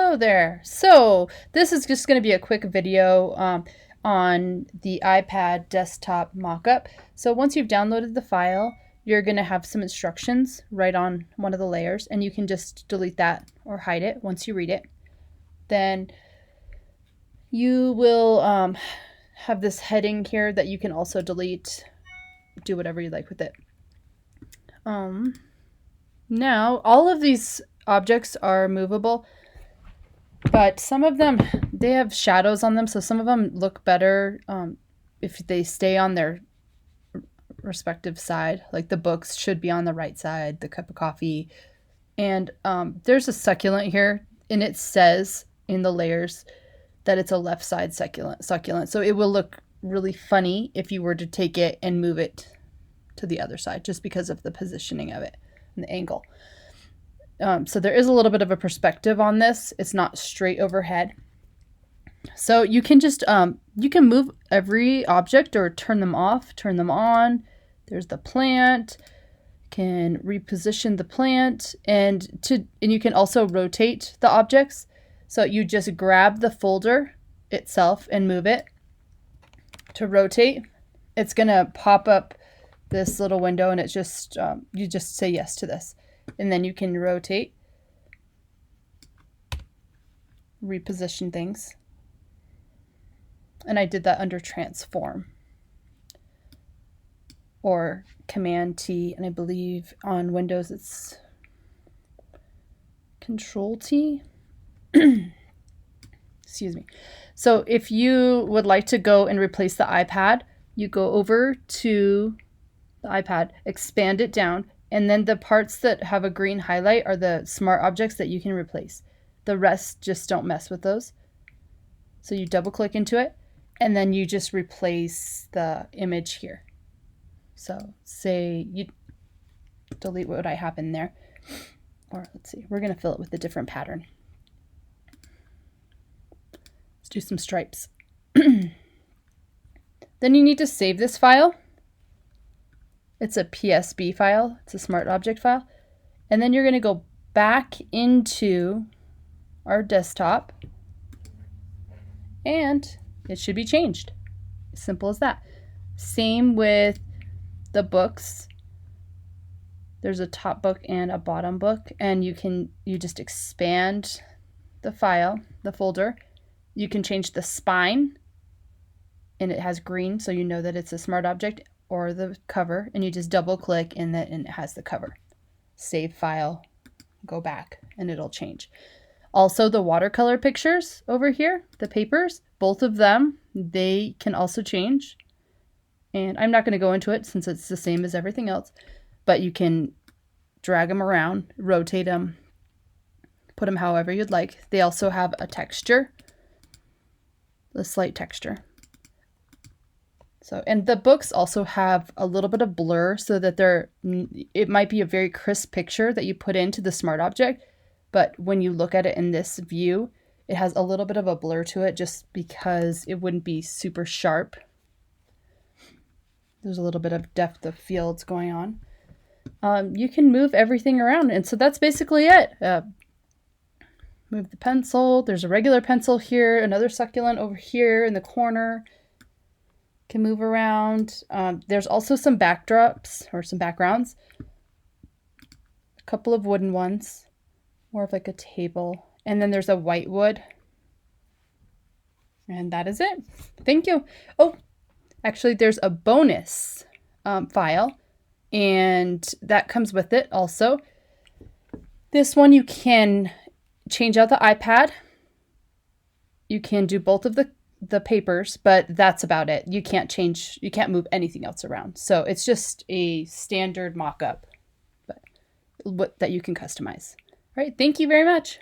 Hello there. So this is just going to be a quick video on the iPad desktop mockup. So once you've downloaded the file, you're going to have some instructions right on one of the layers, and you can just delete that or hide it once you read it. Then you will have this heading here that you can also delete, do whatever you like with it. Now, all of these objects are movable, but some of them, they have shadows on them, so some of them look better if they stay on their respective side. Like the books should be on the right side, the cup of coffee. And there's a succulent here, and it says in the layers that it's a left side succulent. So it will look really funny if you were to take it and move it to the other side, just because of the positioning of it and the angle. So there is a little bit of a perspective on this. It's not straight overhead. So you can just, you can move every object or turn them off, turn them on. There's the plant, can reposition the plant, and you can also rotate the objects. So you just grab the folder itself and move it. To rotate, it's gonna pop up this little window, and it's just, you just say yes to this. And then you can rotate, reposition things. And I did that under transform or Command T, and I believe on Windows it's Control T. Excuse me. So if you would like to go and replace the iPad, you go over to the iPad, expand it down, and then the parts that have a green highlight are the smart objects that you can replace. The rest, just don't mess with those. So you double click into it, and then you just replace the image here. So say you delete what I have in there. Or let's see, we're going to fill it with a different pattern. Let's do some stripes. Then you need to save this file. It's a PSB file. It's a smart object file. And then you're going to go back into our desktop, and it should be changed. As simple as that. Same with the books. There's a top book and a bottom book, and you just expand the file, the folder. You can change the spine, and it has green, so you know that it's a smart object, or the cover, and you just double click and it has the cover. Save file, go back, and it'll change. Also, the watercolor pictures over here, the papers, both of them, they can also change. And I'm not going to go into it since it's the same as everything else, but you can drag them around, rotate them, put them however you'd like. They also have a texture, a slight texture. So, and the books also have a little bit of blur, so that it might be a very crisp picture that you put into the smart object, but when you look at it in this view, it has a little bit of a blur to it just because it wouldn't be super sharp. There's a little bit of depth of fields going on. You can move everything around, and so that's basically it. Move the pencil. There's a regular pencil here, another succulent over here in the corner. Can move around. There's also some backdrops or some backgrounds. A couple of wooden ones, more of like a table. And then there's a white wood. And that is it. Thank you. Oh, actually there's a bonus file, and that comes with it also. This one you can change out the iPad. You can do both of the papers, but that's about it. You can't move anything else around. So it's just a standard mock-up, but that you can customize. All right, thank you very much.